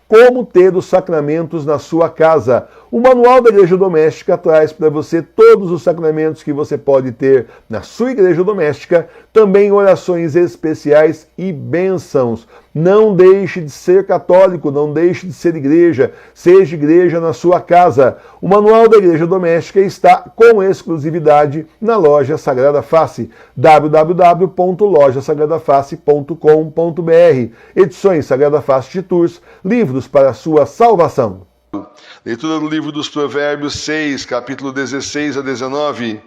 Como ter os sacramentos na sua casa. O Manual da Igreja Doméstica traz para você todos os sacramentos que você pode ter na sua igreja doméstica, também orações especiais e bênçãos. Não deixe de ser católico, não deixe de ser igreja, seja igreja na sua casa. O Manual da Igreja Doméstica está com exclusividade na loja Sagrada Face, www.lojasagradaface.com.br. Edições Sagrada Face de Tours, livros para a sua salvação. Leitura do livro dos Provérbios 6, capítulo 16 a 19.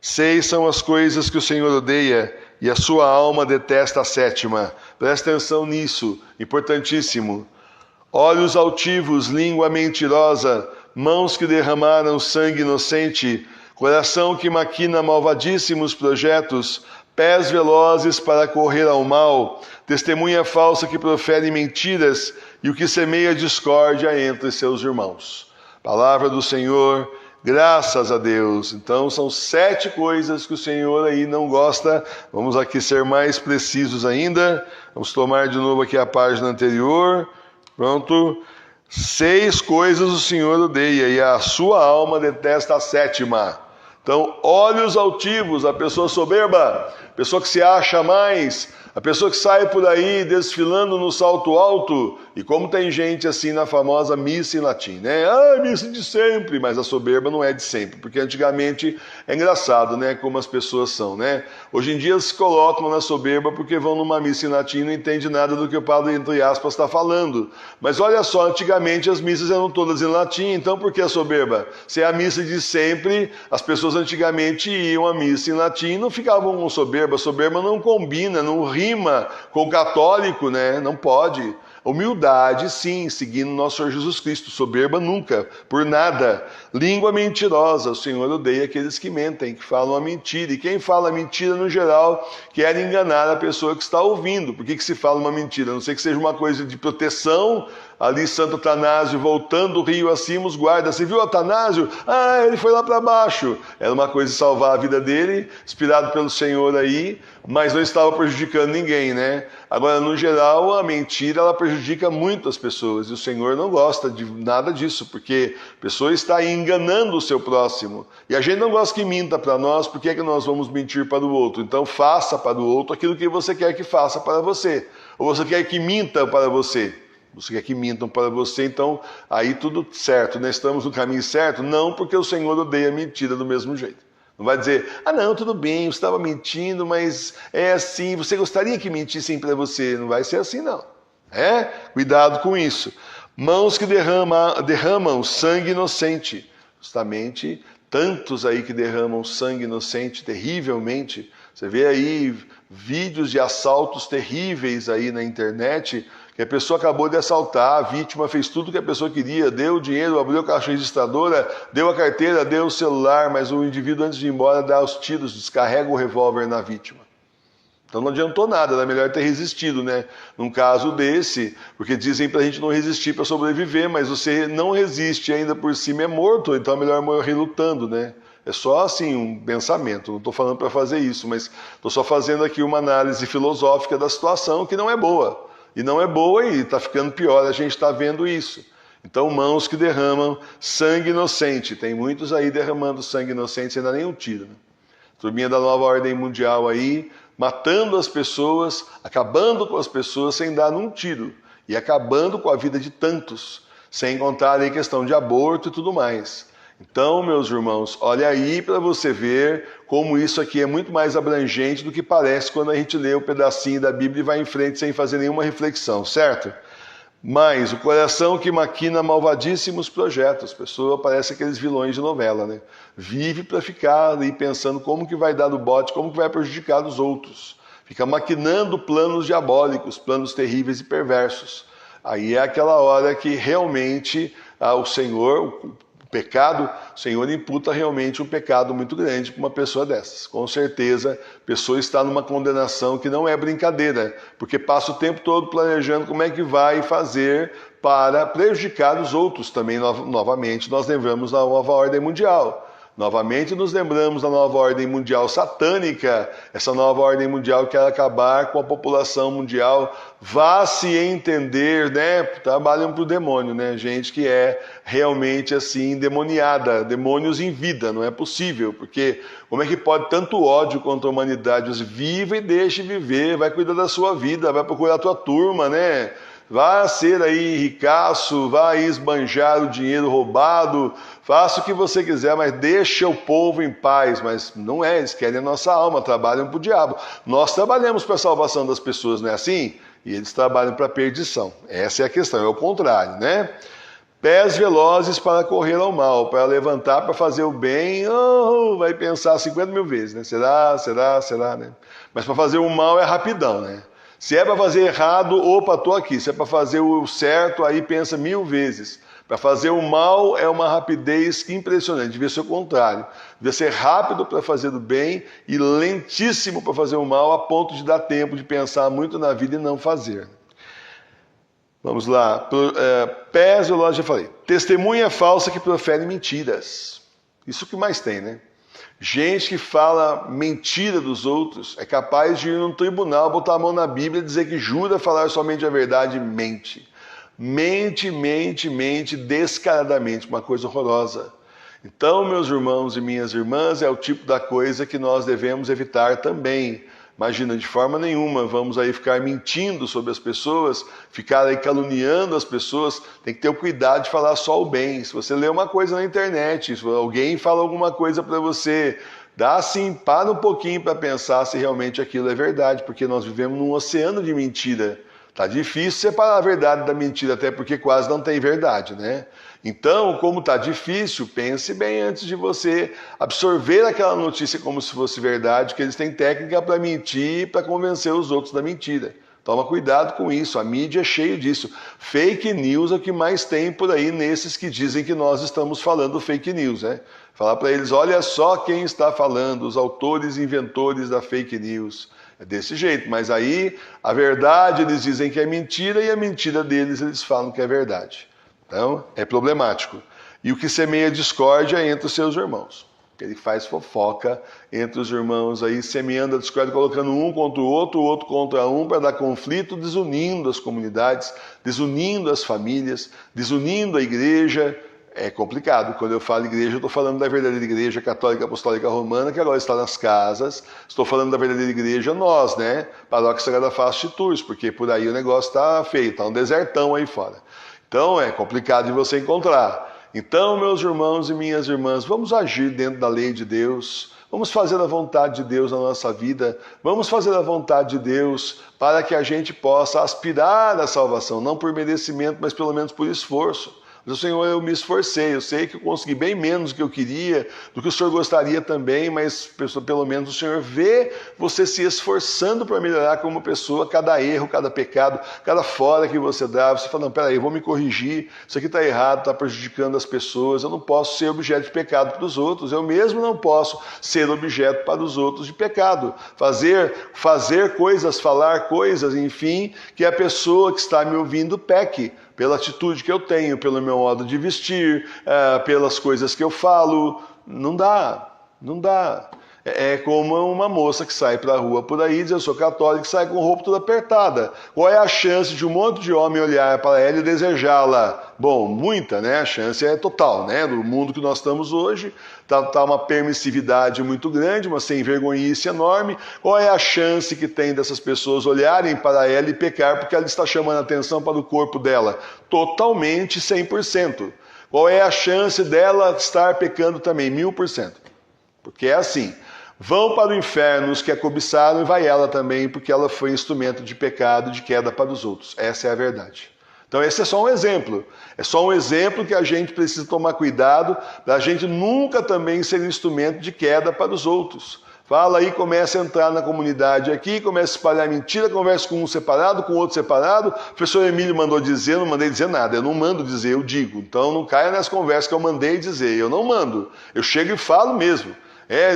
6 são as coisas que o Senhor odeia, e a sua alma detesta a sétima. Presta atenção nisso, importantíssimo. Olhos altivos, língua mentirosa, mãos que derramaram sangue inocente, coração que maquina malvadíssimos projetos, pés velozes para correr ao mal, testemunha falsa que profere mentiras e o que semeia discórdia entre seus irmãos. Palavra do Senhor, graças a Deus. Então são 7 coisas que o Senhor aí não gosta. Vamos aqui ser mais precisos ainda. Vamos tomar de novo aqui a página anterior. Pronto. 6 coisas o Senhor odeia e a sua alma detesta a sétima. Então, olhos altivos, a pessoa soberba, a pessoa que se acha mais, a pessoa que sai por aí desfilando no salto alto, e como tem gente assim na famosa missa em latim, né? Ah, missa de sempre, mas a soberba não é de sempre, porque antigamente é engraçado, né? Como as pessoas são, né? Hoje em dia se colocam na soberba porque vão numa missa em latim e não entendem nada do que o padre, entre aspas, está falando. Mas olha só, antigamente as missas eram todas em latim, então por que a soberba? Se é a missa de sempre, as pessoas antigamente iam à missa em latim e não ficavam com soberba. Soberba não combina, não rima com o católico, né? Não pode. Humildade, sim, seguindo nosso Senhor Jesus Cristo. Soberba nunca, por nada. Língua mentirosa, o Senhor odeia aqueles que mentem, que falam a mentira. E quem fala mentira, no geral, quer enganar a pessoa que está ouvindo. Por que se fala uma mentira? A não ser que seja uma coisa de proteção. Ali Santo Atanásio voltando o rio acima, os guardas. Você viu o Atanásio? Ah, ele foi lá para baixo. Era uma coisa de salvar a vida dele, inspirado pelo Senhor aí, mas não estava prejudicando ninguém, né? Agora, no geral, a mentira ela prejudica muito as pessoas. E o Senhor não gosta de nada disso, porque a pessoa está enganando o seu próximo. E a gente não gosta que minta para nós, por que é que nós vamos mentir para o outro? Então, faça para o outro aquilo que você quer que faça para você. Ou você quer que minta para você. Você quer que mintam para você, então aí tudo certo, né? Estamos no caminho certo? Não, porque o Senhor odeia a mentira do mesmo jeito. Não vai dizer, ah não, tudo bem, você estava mentindo, mas é assim, você gostaria que mentissem para você. Não vai ser assim não. Cuidado com isso. Mãos que derramam sangue inocente. Justamente, tantos aí que derramam sangue inocente terrivelmente. Você vê aí vídeos de assaltos terríveis aí na internet, que a pessoa acabou de assaltar, a vítima fez tudo que a pessoa queria, deu o dinheiro, abriu a caixa registradora, deu a carteira, deu o celular, mas o indivíduo antes de ir embora dá os tiros, descarrega o revólver na vítima. Então não adiantou nada, era melhor ter resistido, né? Num caso desse, porque dizem pra gente não resistir para sobreviver, mas você não resiste ainda por cima é morto, então é melhor morrer lutando, né? É só assim um pensamento, não estou falando para fazer isso, mas estou só fazendo aqui uma análise filosófica da situação que não é boa. E não é boa e está ficando pior, a gente está vendo isso. Então, mãos que derramam sangue inocente. Tem muitos aí derramando sangue inocente sem dar nenhum tiro. Né? Turminha da nova ordem mundial aí, matando as pessoas, acabando com as pessoas sem dar nenhum tiro. E acabando com a vida de tantos, sem contar aí questão de aborto e tudo mais. Então, meus irmãos, olha aí para você ver como isso aqui é muito mais abrangente do que parece quando a gente lê o pedacinho da Bíblia e vai em frente sem fazer nenhuma reflexão, certo? Mas o coração que maquina malvadíssimos projetos, pessoa parece aqueles vilões de novela, né? Vive para ficar ali pensando como que vai dar do bote, como que vai prejudicar os outros. Fica maquinando planos diabólicos, planos terríveis e perversos. Aí é aquela hora que realmente o Senhor... pecado, o Senhor imputa realmente um pecado muito grande para uma pessoa dessas. Com certeza, a pessoa está numa condenação que não é brincadeira, porque passa o tempo todo planejando como é que vai fazer para prejudicar os outros também. Novamente, nós lembramos da nova ordem mundial. Novamente nos lembramos da nova ordem mundial satânica, essa nova ordem mundial que quer acabar com a população mundial. Vá se entender, né? Trabalham para o demônio, né? Gente que é realmente assim endemoniada, demônios em vida, não é possível, porque como é que pode tanto ódio contra a humanidade? Viva e deixe viver, vai cuidar da sua vida, vai procurar a tua turma, né? Vá ser aí ricaço, vá esbanjar o dinheiro roubado, faça o que você quiser, mas deixa o povo em paz. Mas não é, eles querem a nossa alma, trabalham para o diabo. Nós trabalhamos para a salvação das pessoas, não é assim? E eles trabalham para a perdição. Essa é a questão, é o contrário, né? Pés velozes para correr ao mal, para levantar, para fazer o bem, vai pensar 50 mil vezes, né? Será, né? Mas para fazer o mal é rapidão, né? Se é para fazer errado, opa, estou aqui. Se é para fazer o certo, aí pensa 1000 vezes. Para fazer o mal é uma rapidez impressionante. Devia ser o contrário. Devia ser rápido para fazer o bem e lentíssimo para fazer o mal, a ponto de dar tempo de pensar muito na vida e não fazer. Vamos lá. Pés velozes, já falei. Testemunha falsa que profere mentiras. Isso que mais tem, né? Gente que fala mentira dos outros é capaz de ir num tribunal, botar a mão na Bíblia e dizer que jura falar somente a verdade e mente. Mente descaradamente, uma coisa horrorosa. Então, meus irmãos e minhas irmãs, é o tipo da coisa que nós devemos evitar também. Imagina, de forma nenhuma, vamos aí ficar mentindo sobre as pessoas, ficar aí caluniando as pessoas. Tem que ter o cuidado de falar só o bem. Se você lê uma coisa na internet, se alguém fala alguma coisa para você, dá assim, para um pouquinho para pensar se realmente aquilo é verdade, porque nós vivemos num oceano de mentira. Tá difícil separar a verdade da mentira, até porque quase não tem verdade, né? Então, como tá difícil, pense bem antes de você absorver aquela notícia como se fosse verdade, que eles têm técnica para mentir, para convencer os outros da mentira. Toma cuidado com isso, a mídia é cheia disso. Fake news é o que mais tem por aí nesses que dizem que nós estamos falando fake news, né? Falar para eles, olha só quem está falando, os autores e inventores da fake news. É desse jeito, mas aí a verdade eles dizem que é mentira e a mentira deles eles falam que é verdade. Então, é problemático. E o que semeia discórdia entre os seus irmãos. Ele faz fofoca entre os irmãos aí, semeando a discórdia, colocando um contra o outro contra um, para dar conflito, desunindo as comunidades, desunindo as famílias, desunindo a igreja. É complicado. Quando eu falo igreja, eu estou falando da verdadeira igreja católica apostólica romana, que agora está nas casas. Estou falando da verdadeira igreja nós, né? Paróquia Sagrada Face de Tours, porque por aí o negócio está feio, está um desertão aí fora. Então é complicado de você encontrar. Então, meus irmãos e minhas irmãs, vamos agir dentro da lei de Deus. Vamos fazer a vontade de Deus na nossa vida. Vamos fazer a vontade de Deus para que a gente possa aspirar à salvação, não por merecimento, mas pelo menos por esforço. Mas, Senhor, eu me esforcei, eu sei que eu consegui bem menos do que eu queria, do que o Senhor gostaria também, mas pelo menos o Senhor vê você se esforçando para melhorar como pessoa, cada erro, cada pecado, cada fora que você dá, você fala, não, peraí, eu vou me corrigir, isso aqui está errado, está prejudicando as pessoas, eu não posso ser objeto de pecado para os outros, eu mesmo não posso ser objeto para os outros de pecado, fazer coisas, falar coisas, enfim, que a pessoa que está me ouvindo peque, pela atitude que eu tenho, pelo meu modo de vestir, pelas coisas que eu falo. Não dá. É como uma moça que sai para a rua por aí, diz, eu sou católica, e sai com roupa toda apertada. Qual é a chance de um monte de homem olhar para ela e desejá-la? Bom, muita, né? A chance é total, né? No mundo que nós estamos hoje, tá uma permissividade muito grande, uma sem-vergonhice enorme. Qual é a chance que tem dessas pessoas olharem para ela e pecar porque ela está chamando a atenção para o corpo dela? Totalmente 100%. Qual é a chance dela estar pecando também? 1000%. Porque é assim. Vão para o inferno os que a cobiçaram e vai ela também, porque ela foi instrumento de pecado, de queda para os outros. Essa é a verdade. Então esse é só um exemplo. É só um exemplo que a gente precisa tomar cuidado, para a gente nunca também ser instrumento de queda para os outros. Fala aí, começa a entrar na comunidade aqui, começa a espalhar mentira, conversa com um separado, com outro separado. O professor Emílio mandou dizer, não mandei dizer nada. Eu não mando dizer, eu digo. Então não caia nas conversas que eu mandei dizer. Eu não mando. Eu chego e falo mesmo.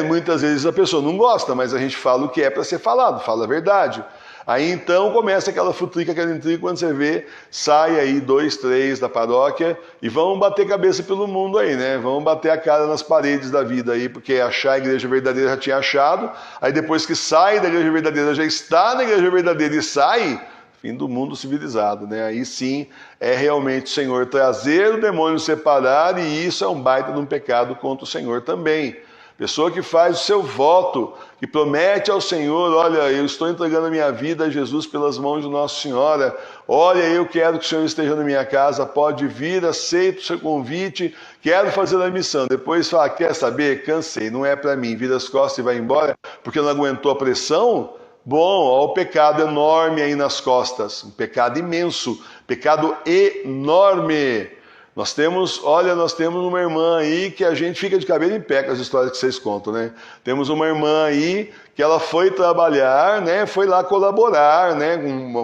Muitas vezes a pessoa não gosta, mas a gente fala o que é para ser falado, fala a verdade. Aí então começa aquela futrica, aquela intriga, quando você vê, sai aí 2, 3 da paróquia e vão bater cabeça pelo mundo aí, né? Vão bater a cara nas paredes da vida aí, porque achar a igreja verdadeira já tinha achado, aí depois que sai da igreja verdadeira, já está na igreja verdadeira e sai, fim do mundo civilizado, né? Aí sim é realmente o Senhor trazer o demônio separar, e isso é um baita de um pecado contra o Senhor também. Pessoa que faz o seu voto, que promete ao Senhor, olha, eu estou entregando a minha vida a Jesus pelas mãos de Nossa Senhora, olha, eu quero que o Senhor esteja na minha casa, pode vir, aceito o seu convite, quero fazer a missão. Depois fala, quer saber? Cansei, não é para mim, vira as costas e vai embora, porque não aguentou a pressão. Bom, olha o pecado enorme aí nas costas, um pecado imenso, pecado enorme. Nós temos uma irmã aí que a gente fica de cabelo em pé com as histórias que vocês contam, né? Temos uma irmã aí que ela foi trabalhar, né? Foi lá colaborar, né?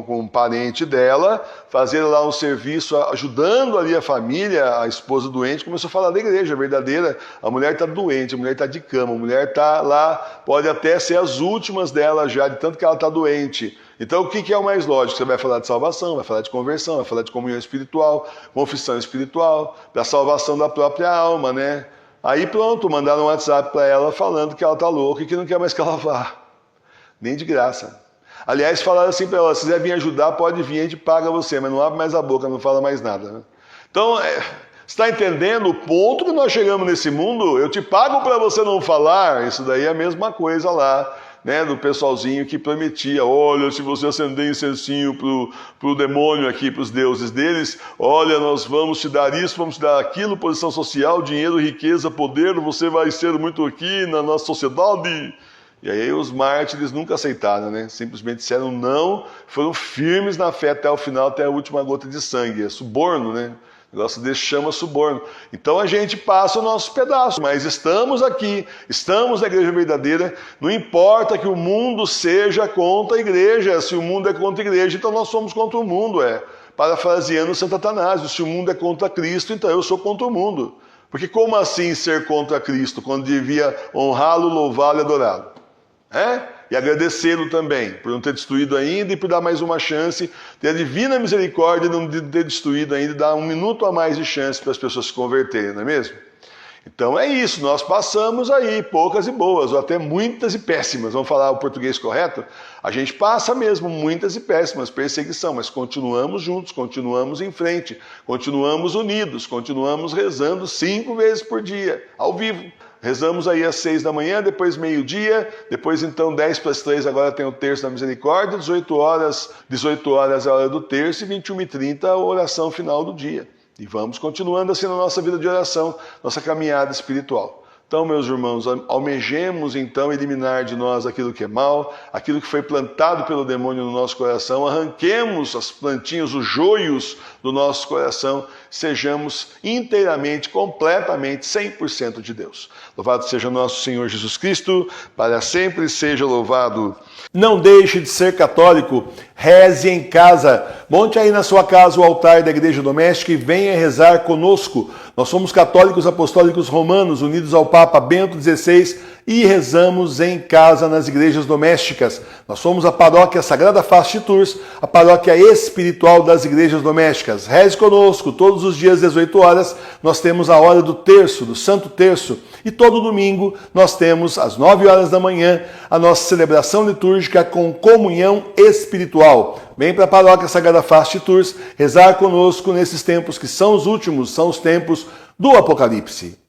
Com um parente dela, fazer lá um serviço, ajudando ali a família, a esposa doente, começou a falar da igreja verdadeira. A mulher está doente, a mulher está de cama, a mulher está lá, pode até ser as últimas dela já, de tanto que ela está doente. Então o que é o mais lógico? Você vai falar de salvação, vai falar de conversão, vai falar de comunhão espiritual, confissão espiritual, da salvação da própria alma, né? Aí pronto, mandaram um WhatsApp para ela falando que ela está louca e que não quer mais que ela vá. Nem de graça. Aliás, falaram assim para ela, se quiser vir ajudar, pode vir, a gente paga você, mas não abre mais a boca, não fala mais nada. Né? Então, você está entendendo o ponto que nós chegamos nesse mundo? Eu te pago para você não falar, isso daí é a mesma coisa lá. Né, do pessoalzinho que prometia, olha, se você acender incensinho pro demônio aqui, para os deuses deles, olha, nós vamos te dar isso, vamos te dar aquilo, posição social, dinheiro, riqueza, poder, você vai ser muito aqui na nossa sociedade. E aí os mártires nunca aceitaram, né? Simplesmente disseram não, foram firmes na fé até o final, até a última gota de sangue. É suborno, né? O negócio desse chama suborno. Então a gente passa o nosso pedaço, mas estamos aqui, estamos na igreja verdadeira, não importa que o mundo seja contra a igreja, se o mundo é contra a igreja, então nós somos contra o mundo, Parafraseando Santo Atanásio, se o mundo é contra Cristo, então eu sou contra o mundo. Porque como assim ser contra Cristo, quando devia honrá-lo, louvá-lo e adorá-lo? E agradecê-lo também, por não ter destruído ainda e por dar mais uma chance, ter a divina misericórdia de não ter destruído ainda, dar um minuto a mais de chance para as pessoas se converterem, não é mesmo? Então é isso, nós passamos aí, poucas e boas, ou até muitas e péssimas, vamos falar o português correto? A gente passa mesmo muitas e péssimas, perseguição, mas continuamos juntos, continuamos em frente, continuamos unidos, continuamos rezando 5 vezes por dia, ao vivo. Rezamos aí às 6 da manhã, depois meio-dia, depois então 10 para as 3, agora tem o terço da misericórdia, 18 horas é a hora do terço e 21h30 a oração final do dia. E vamos continuando assim na nossa vida de oração, nossa caminhada espiritual. Então, meus irmãos, almejemos então eliminar de nós aquilo que é mal, aquilo que foi plantado pelo demônio no nosso coração, arranquemos as plantinhas, os joios do nosso coração, sejamos inteiramente, completamente, 100% de Deus. Louvado seja nosso Senhor Jesus Cristo, para sempre seja louvado. Não deixe de ser católico, reze em casa. Monte aí na sua casa o altar da igreja doméstica e venha rezar conosco. Nós somos católicos apostólicos romanos, unidos ao Papa Bento XVI e rezamos em casa nas igrejas domésticas. Nós somos a paróquia Sagrada Face de Tours, a paróquia espiritual das igrejas domésticas. Reze conosco, todos os dias às 18 horas nós temos a hora do terço, do Santo Terço, e todo domingo nós temos às 9 horas da manhã a nossa celebração litúrgica com comunhão espiritual. Vem para a paróquia Sagrada Face de Tours rezar conosco nesses tempos que são os últimos, são os tempos do Apocalipse.